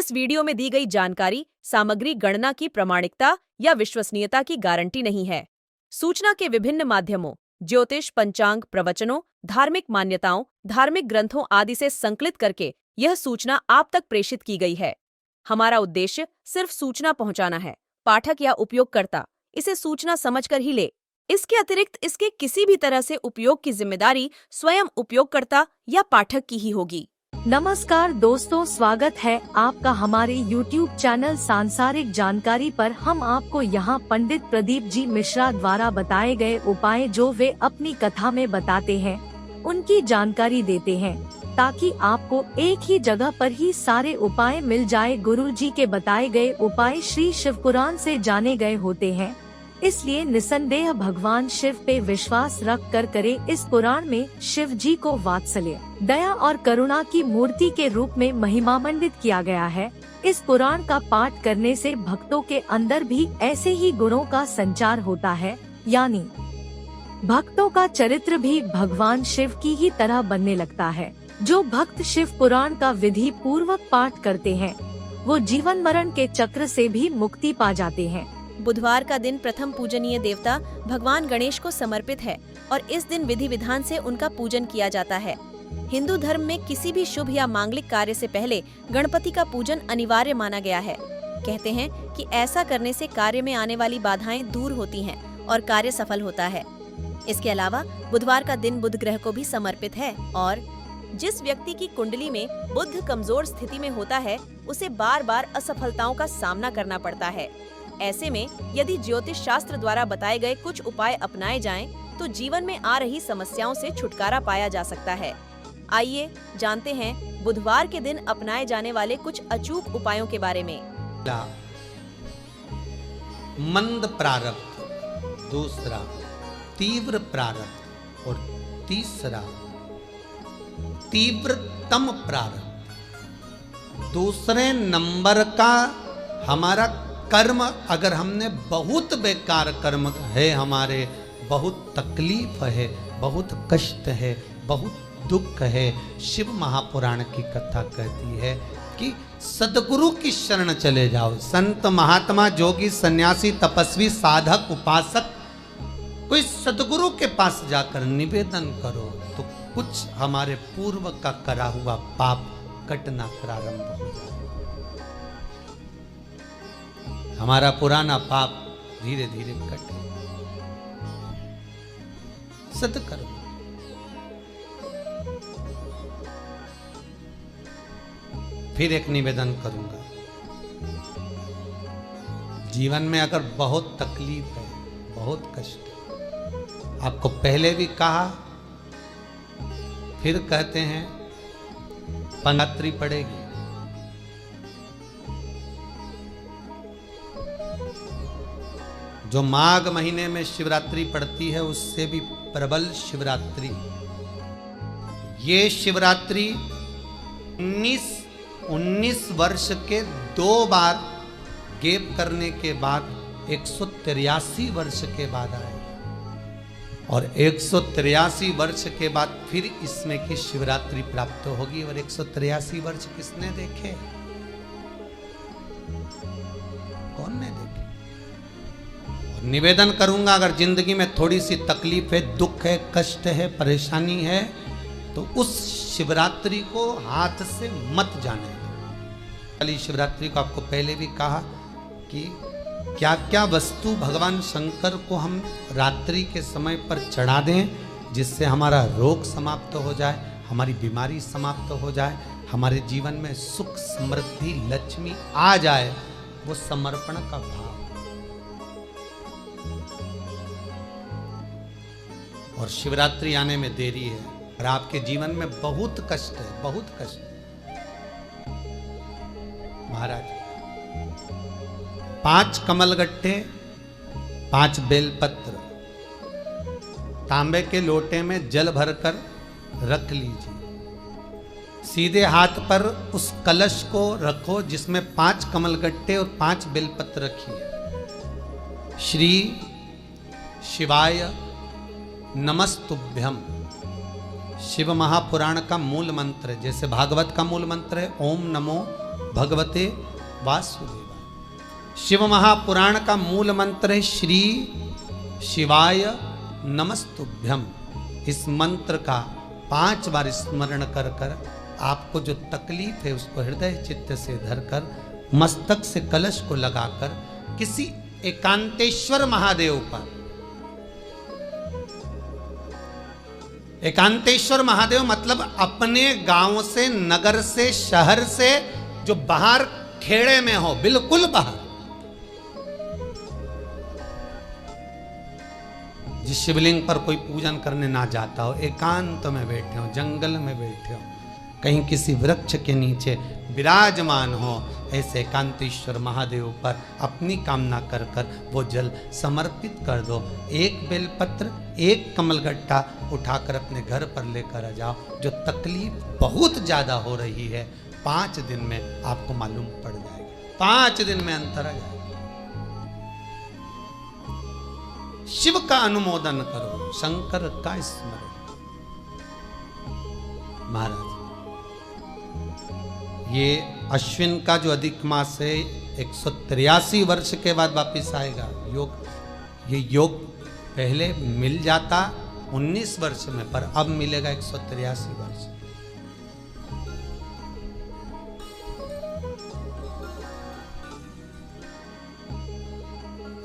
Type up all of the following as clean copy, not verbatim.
इस वीडियो में दी गई जानकारी सामग्री गणना की प्रामाणिकता या विश्वसनीयता की गारंटी नहीं है। सूचना के विभिन्न माध्यमों, ज्योतिष, पंचांग, प्रवचनों, धार्मिक मान्यताओं, धार्मिक ग्रंथों आदि से संकलित करके यह सूचना आप तक प्रेषित की गई है। हमारा उद्देश्य सिर्फ सूचना पहुंचाना है। पाठक या उपयोगकर्ता इसे सूचना समझकर ही ले। इसके अतिरिक्त इसके किसी भी तरह से उपयोग की जिम्मेदारी स्वयं उपयोगकर्ता या पाठक की ही होगी। नमस्कार दोस्तों, स्वागत है आपका हमारे YouTube चैनल सांसारिक जानकारी पर। हम आपको यहाँ पंडित प्रदीप जी मिश्रा द्वारा बताए गए उपाय जो वे अपनी कथा में बताते हैं, उनकी जानकारी देते हैं, ताकि आपको एक ही जगह पर ही सारे उपाय मिल जाए। गुरु जी के बताए गए उपाय श्री शिव पुराण से जाने गए होते हैं, इसलिए निसंदेह भगवान शिव पे विश्वास रख कर करे। इस पुराण में शिव जी को वात्सल्य, दया और करुणा की मूर्ति के रूप में महिमामंडित किया गया है। इस पुराण का पाठ करने से भक्तों के अंदर भी ऐसे ही गुणों का संचार होता है, यानी भक्तों का चरित्र भी भगवान शिव की ही तरह बनने लगता है। जो भक्त शिव पुराण का विधि पूर्वक पाठ करते हैं, वो जीवन मरण के चक्र से भी मुक्ति पा जाते हैं। बुधवार का दिन प्रथम पूजनीय देवता भगवान गणेश को समर्पित है और इस दिन विधि विधान से उनका पूजन किया जाता है। हिंदू धर्म में किसी भी शुभ या मांगलिक कार्य से पहले गणपति का पूजन अनिवार्य माना गया है। कहते हैं कि ऐसा करने से कार्य में आने वाली बाधाएं दूर होती हैं और कार्य सफल होता है। इसके अलावा बुधवार का दिन बुध ग्रह को भी समर्पित है और जिस व्यक्ति की कुंडली में बुध कमजोर स्थिति में होता है, उसे बार बार असफलताओं का सामना करना पड़ता है। ऐसे में यदि ज्योतिष शास्त्र द्वारा बताए गए कुछ उपाय अपनाए जाएं, तो जीवन में आ रही समस्याओं से छुटकारा पाया जा सकता है। आइए जानते हैं बुधवार के दिन अपनाए जाने वाले कुछ अचूक उपायों के बारे में। मंद प्रारब्ध, दूसरा तीव्र प्रारब्ध और तीसरा तीव्रतम प्रारब्ध। दूसरे नंबर का हमारा कर्म, अगर हमने बहुत बेकार कर्म है, हमारे बहुत तकलीफ है, बहुत कष्ट है, बहुत दुख है, शिव महापुराण की कथा कहती है कि सदगुरु की शरण चले जाओ। संत महात्मा जोगी सन्यासी तपस्वी साधक उपासक कोई सदगुरु के पास जाकर निवेदन करो तो कुछ हमारे पूर्व का करा हुआ पाप कटना प्रारंभ हो जाए। हमारा पुराना पाप धीरे धीरे कटे। सत्कर्म। फिर एक निवेदन करूंगा, जीवन में अगर बहुत तकलीफ है, बहुत कष्ट है, आपको पहले भी कहा, फिर कहते हैं, पंगात्री पड़ेगी। जो माघ महीने में शिवरात्रि पड़ती है, उससे भी प्रबल शिवरात्रि। ये शिवरात्रि 19 वर्ष के 2 बार गैप करने के बाद 183 वर्ष के बाद आए और 183 वर्ष के बाद फिर इसमें की शिवरात्रि प्राप्त होगी। और 183 वर्ष किसने देखे? कौन ने देखे? निवेदन करूंगा, अगर जिंदगी में थोड़ी सी तकलीफ है, दुख है, कष्ट है, परेशानी है, तो उस शिवरात्रि को हाथ से मत जाने दो। कल शिवरात्रि को आपको पहले भी कहा कि क्या क्या वस्तु भगवान शंकर को हम रात्रि के समय पर चढ़ा दें, जिससे हमारा रोग समाप्त हो जाए, हमारी बीमारी समाप्त हो जाए, हमारे जीवन में सुख समृद्धि लक्ष्मी आ जाए। वो समर्पण का भाव। और शिवरात्रि आने में देरी है और आपके जीवन में बहुत कष्ट है, बहुत कष्ट है। महाराज 5 कमलगट्टे, 5 बेलपत्र तांबे के लोटे में जल भरकर रख लीजिए। सीधे हाथ पर उस कलश को रखो जिसमें 5 कमलगट्टे और 5 बेलपत्र रखिए। श्री शिवाय नमस्तुभ्यम शिव महापुराण का मूल मंत्र है। जैसे भागवत का मूल मंत्र है ओम नमो भगवते वासुदेवाय। शिव महापुराण का मूल मंत्र है श्री शिवाय नमस्तुभ्यम। इस मंत्र का 5 बार स्मरण कर कर आपको जो तकलीफ है उसको हृदय चित्त से धरकर मस्तक से कलश को लगाकर किसी एकांतेश्वर महादेव पर, एकांतेश्वर महादेव मतलब अपने गांव से, नगर से, शहर से जो बाहर खेड़े में हो, बिल्कुल बाहर, जिस शिवलिंग पर कोई पूजन करने ना जाता हो, एकांत में बैठे हो, जंगल में बैठे हो, कहीं किसी वृक्ष के नीचे विराजमान हो, ऐसे एकांतेश्वर महादेव पर अपनी कामना कर कर वो जल समर्पित कर दो। एक बेलपत्र, एक कमलगट्टा उठाकर अपने घर पर लेकर आ जाओ। जो तकलीफ बहुत ज्यादा हो रही है 5 दिन में आपको मालूम पड़ जाएगा, 5 दिन में अंतर आ जाएगा। शिव का अनुमोदन करो, शंकर का स्मरण। महाराज, ये अश्विन का जो अधिक मास है 183 वर्ष के बाद वापिस आएगा योग। ये योग पहले मिल जाता 19 वर्ष में, पर अब मिलेगा 183 वर्ष।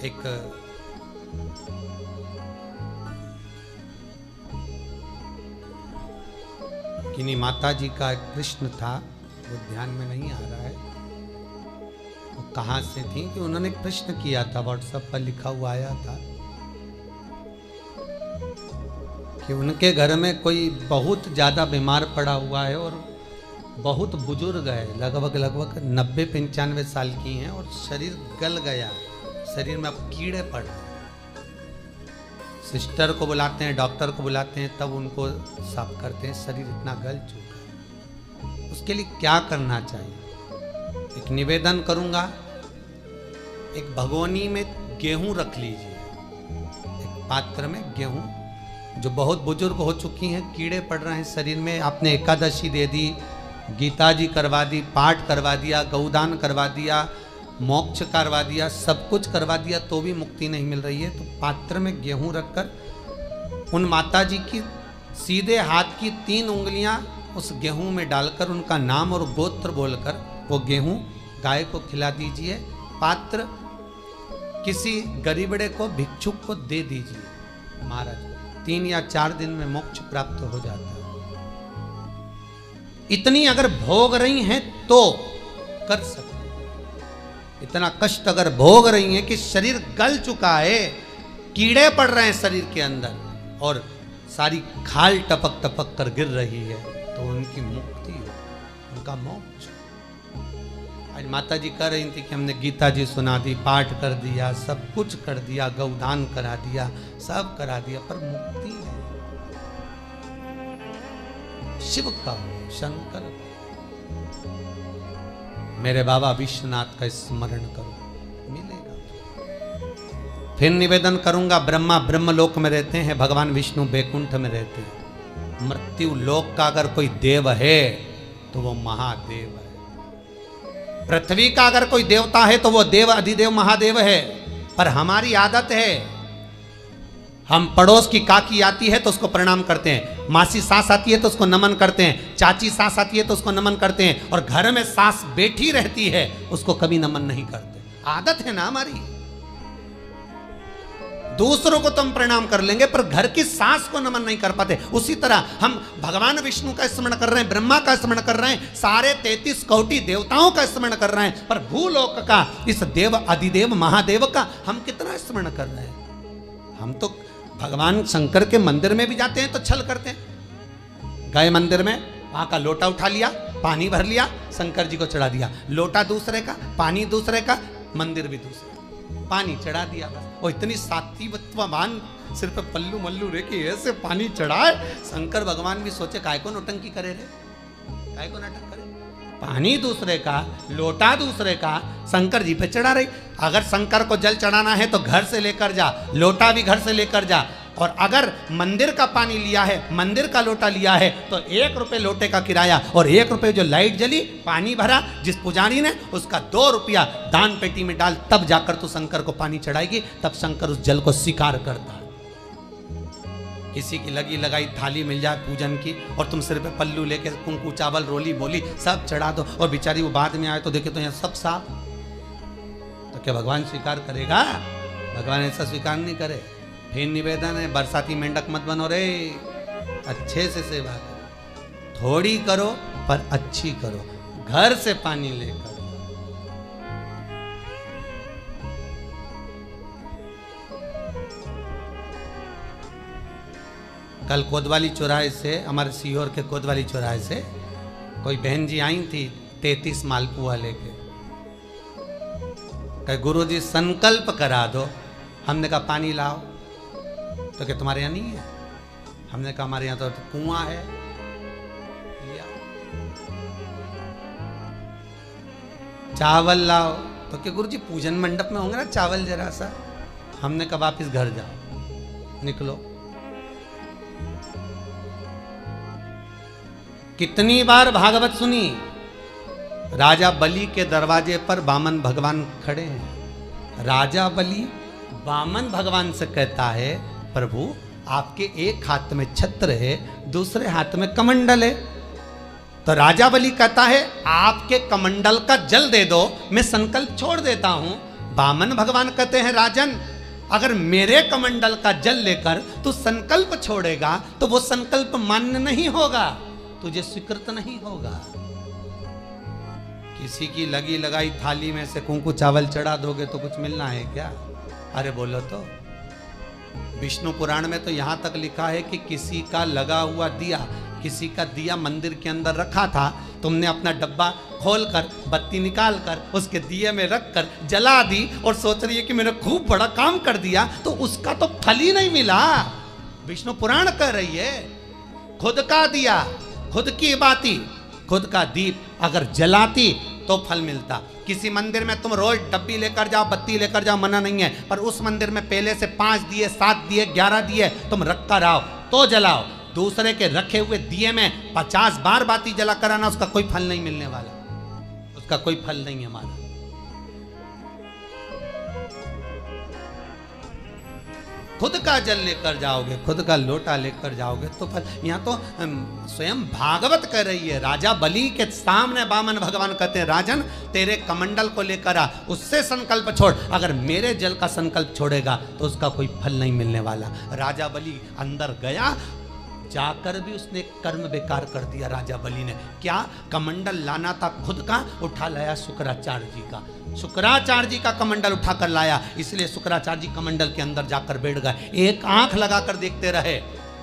एक किन्हीं माता जी का एक प्रश्न था, वो ध्यान में नहीं आ रहा है वो कहाँ से थी, कि उन्होंने एक प्रश्न किया था, व्हाट्सएप पर लिखा हुआ आया था कि उनके घर में कोई बहुत ज़्यादा बीमार पड़ा हुआ है और बहुत बुजुर्ग है, लगभग 90-95 साल की हैं और शरीर गल गया, शरीर में अब कीड़े पड़ रहे हैं। सिस्टर को बुलाते हैं, डॉक्टर को बुलाते हैं, तब उनको साफ करते हैं, शरीर इतना गल चुका है। उसके लिए क्या करना चाहिए? एक निवेदन करूंगा, एक भगोनी में गेहूं रख लीजिए, एक पात्र में गेहूं, जो बहुत बुजुर्ग हो चुकी हैं, कीड़े पड़ रहे हैं शरीर में, आपने एकादशी दे दी, गीता जी करवा दी, पाठ करवा दिया, गौदान करवा दिया, मोक्ष करवा दिया, सब कुछ करवा दिया, तो भी मुक्ति नहीं मिल रही है, तो पात्र में गेहूं रखकर उन माता जी की सीधे हाथ की 3 उंगलियां उस गेहूं में डालकर उनका नाम और गोत्र बोलकर वो गेहूं गाय को खिला दीजिए। पात्र किसी गरीबड़े को, भिक्षुक को दे दीजिए। महाराज 3 या 4 दिन में मोक्ष प्राप्त हो जाता है। इतनी अगर भोग रही हैं तो कर सकते, इतना कष्ट अगर भोग रही हैं कि शरीर गल चुका है, कीड़े पड़ रहे हैं शरीर के अंदर और सारी खाल टपक टपक कर गिर रही है, तो उनकी मुक्ति हो, उनका मोक्ष। आज माता जी कह रही थी कि हमने गीता जी सुना दी, पाठ कर दिया, सब कुछ कर दिया, गौदान करा दिया, सब करा दिया, पर मुक्ति नहीं। शिव का हो, शंकर का, मेरे बाबा विश्वनाथ का स्मरण करो, मिलेगा। फिर निवेदन करूंगा, ब्रह्मा ब्रह्मलोक में रहते हैं, भगवान विष्णु बैकुंठ में रहते हैं। मृत्यु लोक का अगर कोई देव है तो वो महादेव है। पृथ्वी का अगर कोई देवता है तो वो देव अधिदेव महादेव है। पर हमारी आदत है, हम पड़ोस की काकी आती है तो उसको प्रणाम करते हैं, मासी सास आती है तो उसको नमन करते हैं, चाची सास आती है तो उसको नमन करते हैं, और घर में सास बैठी रहती है उसको कभी नमन नहीं करते। आदत है ना हमारी। दूसरों को तो हम प्रणाम कर लेंगे पर घर की सास को नमन नहीं कर पाते। उसी तरह हम भगवान विष्णु का स्मरण कर रहे हैं, ब्रह्मा का स्मरण कर रहे हैं, सारे 33 कोटि देवताओं का स्मरण कर रहे हैं, पर भूलोक का इस देव अधिदेव महादेव का हम कितना स्मरण कर रहे हैं? हम तो भगवान शंकर के मंदिर में भी जाते हैं तो छल करते हैं। गए मंदिर में, वहां का लोटा उठा लिया, पानी भर लिया, शंकर जी को चढ़ा दिया, लोटा दूसरे का, पानी दूसरे का, मंदिर भी दूसरे, पानी चढ़ा दिया बस। वो इतनी सात्वित्ववान सिर पे पल्लू मल्लू रे कि ऐसे पानी चढ़ाए। शंकर भगवान भी सोचे काय को नौटंकी करे रे, काय को नाटक करे। पानी दूसरे का, लोटा दूसरे का, शंकर जी पे चढ़ा रही। अगर शंकर को जल चढ़ाना है तो घर से लेकर जा, लोटा भी घर से लेकर जा, और अगर मंदिर का पानी लिया है, मंदिर का लोटा लिया है, तो 1 रुपये लोटे का किराया और 1 रुपये जो लाइट जली, पानी भरा जिस पुजारी ने, उसका 2 रुपया दान पेटी में डाल, तब जाकर तू शंकर को पानी चढ़ाएगी, तब शंकर उस जल को स्वीकार करता है। किसी की लगी लगाई थाली मिल जाए पूजन की और तुम सिर पे पल्लू लेके कुंकू चावल रोली बोली सब चढ़ा दो और बेचारी वो बाद में आए तो देखे तो यहाँ सब साफ, तो क्या भगवान स्वीकार करेगा? भगवान ऐसा स्वीकार नहीं करे। फिर निवेदन है, बरसाती मेंढक मत बनो रे, अच्छे से सेवा करो, थोड़ी करो पर अच्छी करो, घर से पानी लेकर। कल कोतवाली चौराहे से, हमारे सीहोर के कोतवाली चौराहे से कोई बहन जी आई थी 33 मालपुआ लेके, कहे गुरुजी संकल्प करा दो। हमने कहा पानी लाओ, तो क्या तुम्हारे यहाँ नहीं है? हमने कहा हमारे यहाँ तो कुआं है, लिया। चावल लाओ, तो क्या गुरुजी पूजन मंडप में होंगे ना चावल जरा सा। हमने कहा वापिस घर जाओ, निकलो। कितनी बार भागवत सुनी? राजा बलि के दरवाजे पर वामन भगवान खड़े हैं। राजा बलि वामन भगवान से कहता है, प्रभु आपके एक हाथ में छत्र है, दूसरे हाथ में कमंडल है। तो राजा बलि कहता है आपके कमंडल का जल दे दो, मैं संकल्प छोड़ देता हूं। वामन भगवान कहते हैं राजन, अगर मेरे कमंडल का जल लेकर तू संकल्प छोड़ेगा तो वो संकल्प मान्य नहीं होगा, तुझे स्वीकृत नहीं होगा। किसी की लगी लगाई थाली में से कुंकू चावल चढ़ा दोगे तो कुछ मिलना है क्या? अरे बोलो तो। विष्णु पुराण में तो यहां तक लिखा है कि किसी का लगा हुआ दिया, किसी का दिया मंदिर के अंदर रखा था, तुमने अपना डब्बा खोलकर बत्ती निकाल कर उसके दिए में रखकर जला दी और सोच रही है कि मैंने खूब बड़ा काम कर दिया, तो उसका तो फल ही नहीं मिला। विष्णु पुराण कह रही है खुद का दिया, खुद की बाती, खुद का दीप अगर जलाती तो फल मिलता। किसी मंदिर में तुम रोज डब्बी लेकर जाओ, बत्ती लेकर जाओ, मना नहीं है, पर उस मंदिर में पहले से 5 दिए, 7 दिए, 11 दिए तुम रख कर आओ तो जलाओ। दूसरे के रखे हुए दिए में 50 बार बाती जला कर आना, उसका कोई फल नहीं मिलने वाला, उसका कोई फल नहीं है हमारा। खुद का जल लेकर जाओगे, खुद का लोटा लेकर जाओगे तो फल। यहाँ तो स्वयं भागवत कह रही है, राजा बलि के सामने वामन भगवान कहते हैं राजन तेरे कमंडल को लेकर आ, उससे संकल्प छोड़, अगर मेरे जल का संकल्प छोड़ेगा तो उसका कोई फल नहीं मिलने वाला। राजा बलि अंदर गया, जाकर भी उसने कर्म बेकार कर दिया। राजा बलि ने क्या, कमंडल लाना था खुद का, उठा लाया शुक्राचार्य जी का, शुक्राचार्य जी का कमंडल उठाकर लाया, इसलिए शुक्राचार्य जी कमंडल के अंदर जाकर बैठ गए, एक आंख लगाकर देखते रहे,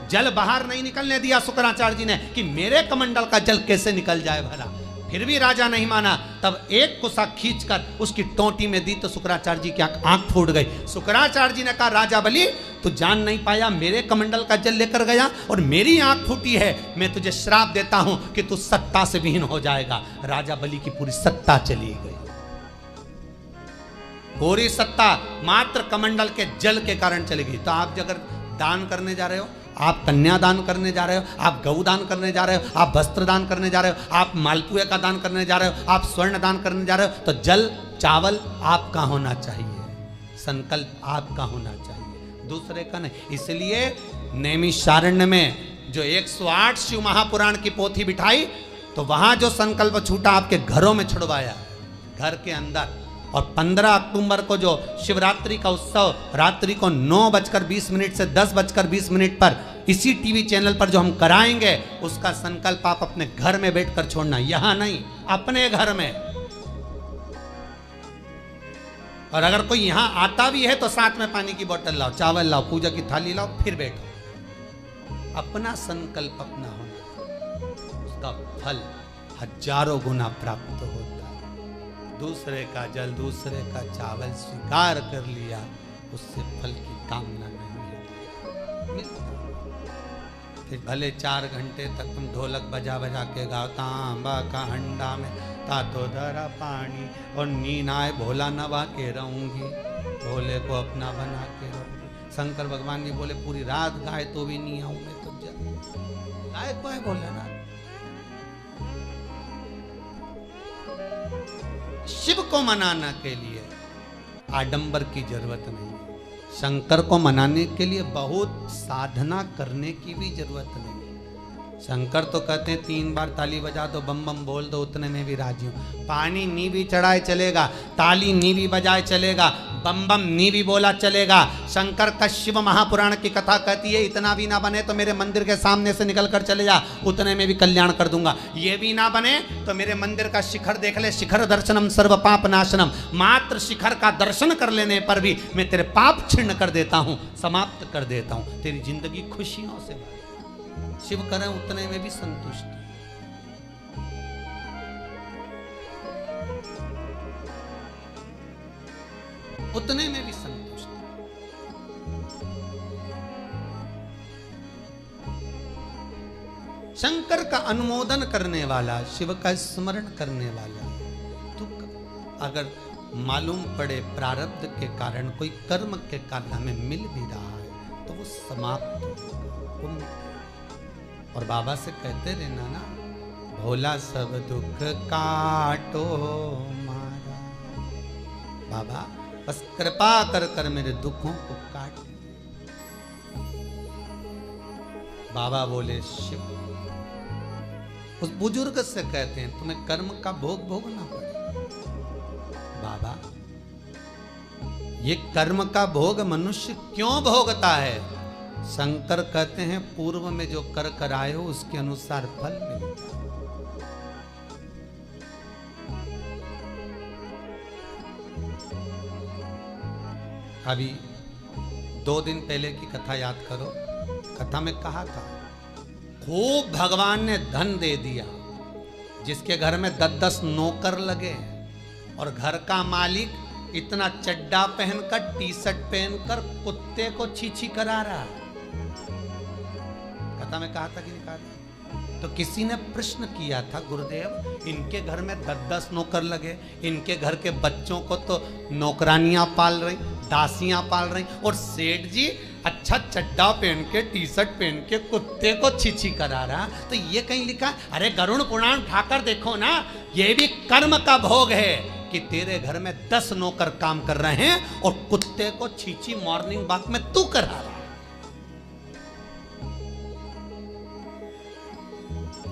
जल बाहर नहीं निकलने दिया शुक्राचार्य जी ने कि मेरे कमंडल का जल कैसे निकल जाए भला। फिर भी राजा नहीं माना, तब एक कुसा खींचकर उसकी टोंटी में दी तो शुक्राचार्य जी की आंख फूट गई। शुक्राचार्य जी ने कहा राजा बलि तू जान नहीं पाया, मेरे कमंडल का जल लेकर गया और मेरी आंख फूटी है, मैं तुझे श्राप देता हूं कि तू सत्ता से विहीन हो जाएगा। राजा बलि की पूरी सत्ता चली गई, पूरी सत्ता मात्र कमंडल के जल के कारण चली गई। तो आप अगर दान करने जा रहे हो, आप कन्यादान करने जा रहे हो, आप गौ दान करने जा रहे हो, आप वस्त्र दान करने जा रहे हो, आप मालपुए का दान करने जा रहे हो, आप स्वर्ण दान करने जा रहे हो, तो जल चावल आपका होना चाहिए, संकल्प आपका होना चाहिए, दूसरे का नहीं। इसलिए नैमिषारण्य में जो 108 शिव महापुराण की पोथी बिठाई, तो वहां जो संकल्प छूटा आपके घरों में छुड़वाया, घर के अंदर। और 15 अक्टूबर को जो शिवरात्रि का उत्सव रात्रि को 9:20 से 10:20 पर इसी टीवी चैनल पर जो हम कराएंगे, उसका संकल्प आप अपने घर में बैठकर छोड़ना, यहां नहीं, अपने घर में। और अगर कोई यहां आता भी है तो साथ में पानी की बोतल लाओ, चावल लाओ, पूजा की थाली लाओ, फिर बैठो। अपना संकल्प अपना होना, उसका फल हजारों गुना प्राप्त होता है। दूसरे का जल, दूसरे का चावल स्वीकार कर लिया, उससे फल की कामना नहीं है। फिर भले 4 घंटे तक तुम ढोलक बजा बजा के गाओ, तांबा का हंडा में तातो धरा पानी और नींद आए भोला नवा के रहूंगी, भोले को अपना बना के रहूंगी। शंकर भगवान भी बोले पूरी रात गाय तो भी नहीं आऊं मैं तो गाय को है बोले ना। शिव को मनाने के लिए आडंबर की जरूरत नहीं है, शंकर को मनाने के लिए बहुत साधना करने की भी जरूरत नहीं। शंकर तो कहते हैं 3 बार ताली बजा दो, बम बम बोल दो, उतने में भी राजी हूं। पानी नी भी चढ़ाए चलेगा, ताली नी भी बजाए चलेगा, बम बम नी भी बोला चलेगा। शंकर का शिव महापुराण की कथा कहती है इतना भी ना बने तो मेरे मंदिर के सामने से निकल कर चले जा, उतने में भी कल्याण कर दूंगा। ये भी ना बने तो मेरे मंदिर का शिखर देख ले, शिखर दर्शनम सर्व पाप नाशनम। मात्र शिखर का दर्शन कर लेने पर भी मैं तेरे पाप छिन्न कर देता हूं, समाप्त कर देता हूं, तेरी जिंदगी खुशियों से भर। शिव करें उतने में भी संतुष्ट, उतने में भी संतुष्ट। शंकर का अनुमोदन करने वाला, शिव का स्मरण करने वाला। तो अगर मालूम पड़े प्रारब्ध के कारण कोई कर्म के कारण हमें मिल भी रहा है तो वो समाप्त होगा। और बाबा से कहते रहना ना, भोला सब दुख काटो मारा, बाबा बस कृपा कर कर मेरे दुखों को काट। बाबा बोले शिव उस बुजुर्ग से कहते हैं तुम्हें कर्म का भोग भोगना पड़े। बाबा ये कर्म का भोग मनुष्य क्यों भोगता है? शंकर कहते हैं पूर्व में जो कर कर आए हो उसके अनुसार फल मिलता है। अभी 2 दिन पहले की कथा याद करो, कथा में कहा था खूब भगवान ने धन दे दिया, जिसके घर में 10-10 नौकर लगे और घर का मालिक इतना चड्डा पहनकर टी-शर्ट पहनकर कुत्ते को छी करा रहा। कथा में कहा था कि नहीं कहा था? तो किसी ने प्रश्न किया था गुरुदेव इनके घर में 10-10 नौकर लगे, इनके घर के बच्चों को तो नौकरानियां पाल रही, दासियां पाल रही, और सेठ जी अच्छा चड्डा पहन के टी-शर्ट पहन के कुत्ते को छी करा रहा। तो ये कहीं लिखा, अरे गरुड़ पुराण उठाकर देखो ना, ये भी कर्म का भोग है कि तेरे घर में 10 नौकर काम कर रहे हैं और कुत्ते को छी मॉर्निंग वॉक में तू करा रहा।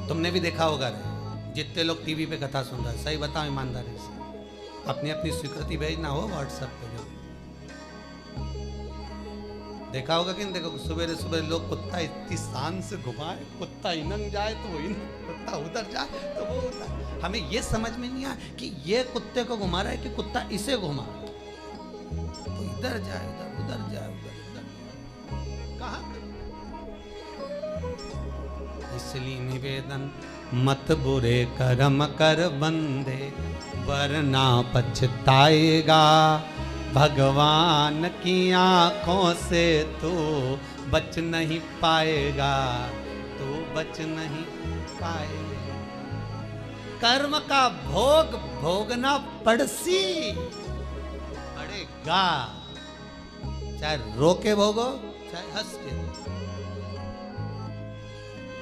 तुमने भी देखा होगा रे, जितने लोग टीवी पे कथा सुन रहे हैं, सही बताओ ईमानदारी से, अपनी अपनी स्वीकृति भेजना हो व्हाट्सएप पे। देखा होगा कि नहीं देखो, सुबह सुबह लोग कुत्ता इतनी शान से घुमाए, कुत्ता इनंग जाए तो वो इनंग, कुत्ता उधर जाए तो वो उधर। हमें ये समझ में नहीं आया कि ये कुत्ते को घुमा रहा है कि कुत्ता इसे घुमा, तो इधर जाए उधर, उधर जाए उधर, उधर कहाँ। इसलिए निवेदन मत बुरे कर्म कर बंदे, वरना पछताएगा। भगवान की आंखों से तू बच नहीं पाएगा, तू बच नहीं पाएगा। कर्म का भोग भोगना पड़सी पड़ेगा, चाहे रो के भोगो चाहे हंस के।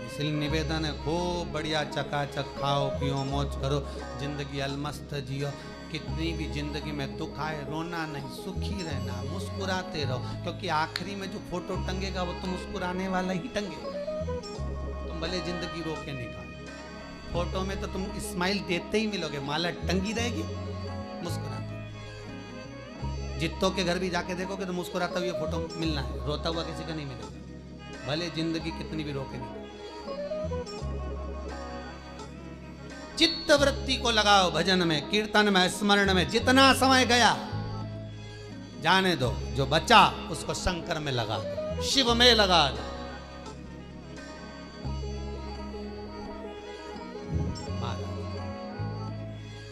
इसलिए निवेदन है खूब बढ़िया चकाचक खाओ पियो मौज करो, जिंदगी अलमस्त जियो। कितनी भी जिंदगी में दुख आए रोना नहीं, सुखी रहना, मुस्कुराते रहो, क्योंकि आखिरी में जो फोटो टंगेगा वो तो मुस्कुराने वाला ही टंगेगा। तुम भले जिंदगी रोके निकाल, फोटो में तो तुम स्माइल देते ही मिलोगे, माला टंगी रहेगी मुस्कुराते। जित्तों के घर भी जाके देखोगे तो मुस्कुराता हुआ फोटो मिलना है, रोता हुआ किसी का नहीं मिलेगा, भले जिंदगी कितनी भी रोके निकाल। चित्त वृत्ति को लगाओ भजन में, कीर्तन में, स्मरण में। जितना समय गया जाने दो, जो बचा उसको शंकर में लगा दो, शिव में लगा दो।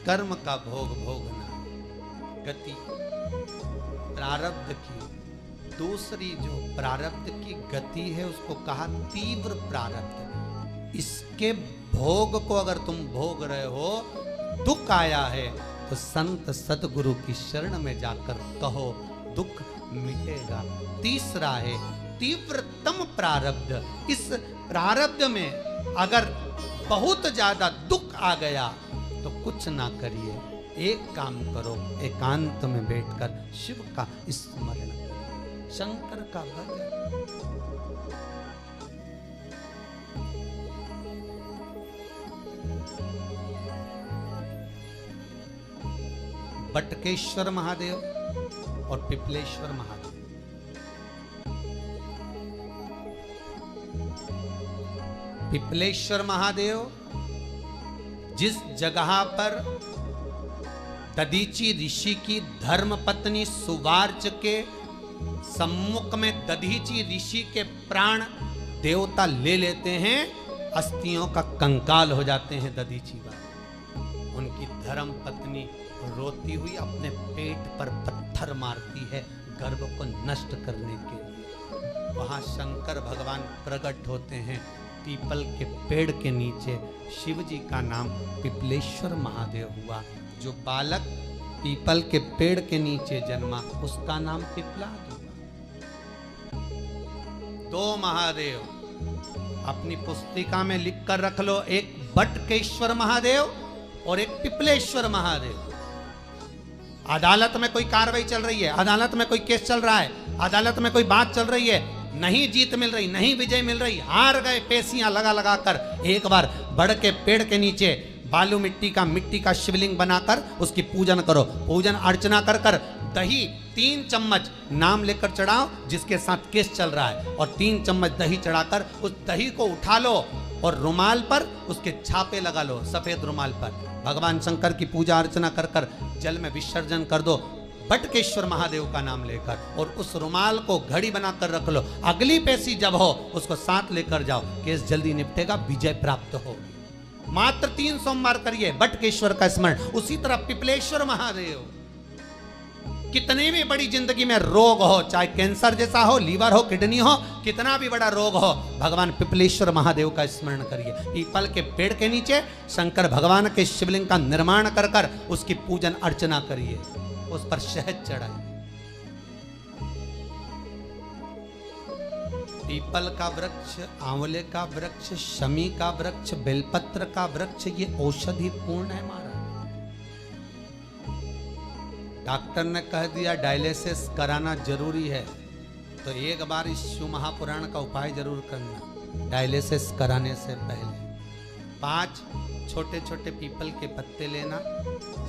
कर्म का भोग भोगना, गति प्रारब्ध की, दूसरी जो प्रारब्ध की गति है उसको कहा तीव्र प्रारब्ध। इसके भोग को अगर तुम भोग रहे हो, दुख आया है तो संत सतगुरु की शरण में जाकर कहो, दुख मिटेगा। तीसरा है तीव्रतम प्रारब्ध। इस प्रारब्ध में अगर बहुत ज्यादा दुख आ गया तो कुछ ना करिए, एक काम करो, एकांत में बैठकर शिव का स्मरण करो, शंकर का भजन। बटकेश्वर महादेव और पिपलेश्वर महादेव, पिपलेश्वर महादेव जिस जगह पर दधीची ऋषि की धर्म पत्नी सुवार्च के सम्मुख में दधीची ऋषि के प्राण देवता ले लेते हैं, अस्थियों का कंकाल हो जाते हैं दधीची बाबा। उनकी धर्म पत्नी रोती हुई अपने पेट पर पत्थर मारती है गर्भ को नष्ट करने के लिए। वहां शंकर भगवान प्रकट होते हैं पीपल के पेड़ के नीचे। शिव जी का नाम पिपलेश्वर महादेव हुआ। जो बालक पीपल के पेड़ के नीचे जन्मा उसका नाम पिपलाद हुआ। दो महादेव अपनी पुस्तिका में लिख कर रख लो, एक बटकेश्वर महादेव और एक पिपलेश्वर महादेव। अदालत में कोई कार्रवाई चल रही है, अदालत में कोई केस चल रहा है, अदालत में कोई बात चल रही है, नहीं जीत मिल रही, नहीं विजय मिल रही, हार गए, पेशियां लगा लगा कर, एक बार बड़ के पेड़ के नीचे बालू मिट्टी का शिवलिंग बनाकर उसकी पूजन करो। पूजन अर्चना कर कर दही 3 चम्मच नाम लेकर चढ़ाओ जिसके साथ केस चल रहा है, और 3 चम्मच दही चढ़ाकर उस दही को उठा लो और रुमाल पर उसके छापे लगा लो, सफेद रुमाल पर। भगवान शंकर की पूजा अर्चना कर कर जल में विसर्जन कर दो बटकेश्वर महादेव का नाम लेकर, और उस रुमाल को घड़ी बनाकर रख लो। अगली पेशी जब हो उसको साथ लेकर जाओ, केस जल्दी निपटेगा, विजय प्राप्त होगी। मात्र 3 सोमवार करिए बटकेश्वर का स्मरण। उसी तरह पिपलेश्वर महादेव, कितने भी बड़ी जिंदगी में रोग हो, चाहे कैंसर जैसा हो, लीवर हो, किडनी हो, कितना भी बड़ा रोग हो, भगवान पिपलेश्वर महादेव का स्मरण करिए। पीपल के पेड़ के नीचे शंकर भगवान के शिवलिंग का निर्माण कर कर उसकी पूजन अर्चना करिए, उस पर शहद चढ़ाइए। पीपल का वृक्ष, आंवले का वृक्ष, शमी का वृक्ष, बेलपत्र का वृक्ष, ये औषधि पूर्ण है महाराज। डॉक्टर ने कह दिया डायलिसिस कराना जरूरी है, तो एक बार इस शिव महापुराण का उपाय जरूर करना। डायलिसिस कराने से पहले 5 छोटे छोटे पीपल के पत्ते लेना,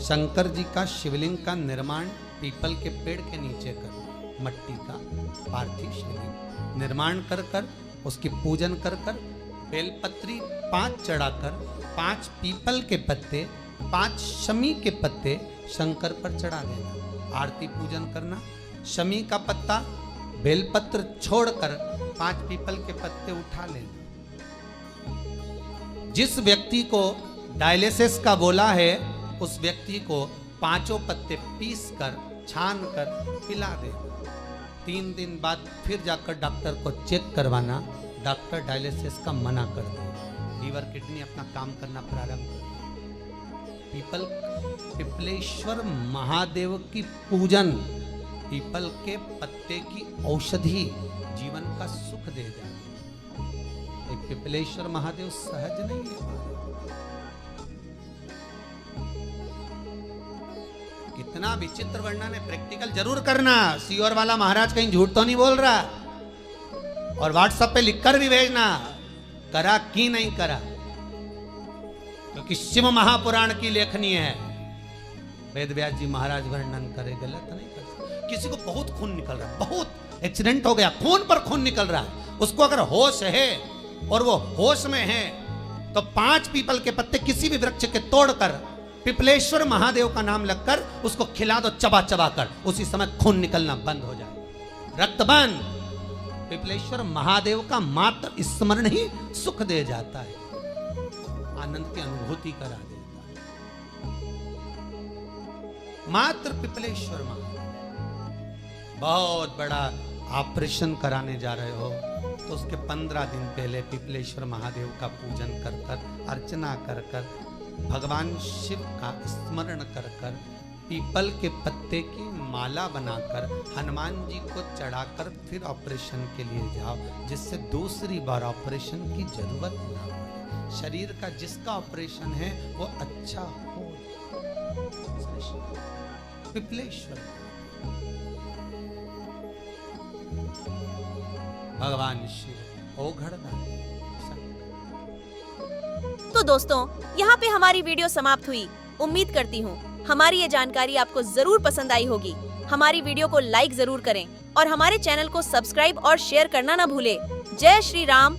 शंकर जी का शिवलिंग का निर्माण पीपल के पेड़ के नीचे करना, मट्टी का पार्थिव शिवलिंग निर्माण कर कर उसकी पूजन कर कर बेलपत्री 5 चढ़ाकर 5 पीपल के पत्ते, 5 शमी के पत्ते शंकर पर चढ़ा देना। आरती पूजन करना, शमी का पत्ता बेलपत्र छोड़कर 5 पीपल के पत्ते उठा लेना। जिस व्यक्ति को डायलिसिस का बोला है उस व्यक्ति को 5 पत्ते पीस कर छान कर पिला देना। 3 दिन बाद फिर जाकर डॉक्टर को चेक करवाना, डॉक्टर डायलिसिस का मना कर दे, लीवर किडनी अपना काम करना प्रारंभ कर। पिपलेश्वर महादेव की पूजन, पीपल के पत्ते की औषधि जीवन का सुख दे जाए। पिपलेश्वर महादेव सहज नहीं है। कितना विचित्र वर्णन है, प्रैक्टिकल जरूर करना। सीओर वाला महाराज कहीं झूठ तो नहीं बोल रहा, और व्हाट्सएप पे लिखकर भी भेजना करा कि नहीं करा, क्योंकि शिव महापुराण की लेखनी है। वेद व्यास जी महाराज वर्णन करे, गलत नहीं कर सकते। किसी को बहुत खून निकल रहा है, बहुत एक्सीडेंट हो गया, खून पर खून निकल रहा है, उसको अगर होश है और वो होश में है तो 5 पीपल के पत्ते किसी भी वृक्ष के तोड़कर पिपलेश्वर महादेव का नाम लगकर उसको खिला दो, चबा चबा कर, उसी समय खून निकलना बंद हो जाए, रक्त बंद। पिपलेश्वर महादेव का मात्र स्मरण ही सुख दे जाता है, आनंद की अनुभूति करा देता है। मात्र पिपलेश्वर महादेव। बहुत बड़ा ऑपरेशन कराने जा रहे हो तो उसके 15 दिन पहले पिपलेश्वर महादेव का पूजन कर कर, अर्चना कर कर, भगवान शिव का स्मरण कर कर पीपल के पत्ते की माला बनाकर हनुमान जी को चढ़ाकर फिर ऑपरेशन के लिए जाओ, जिससे दूसरी बार ऑपरेशन की जरूरत ना हो। शरीर का जिसका ऑपरेशन है वो अच्छा हो। पिपलेश्वर भगवान शिव ओघड़दानी। तो दोस्तों, यहाँ पे हमारी वीडियो समाप्त हुई। उम्मीद करती हूँ हमारी ये जानकारी आपको जरूर पसंद आई होगी। हमारी वीडियो को लाइक जरूर करें और हमारे चैनल को सब्सक्राइब और शेयर करना ना भूलें। जय श्री राम,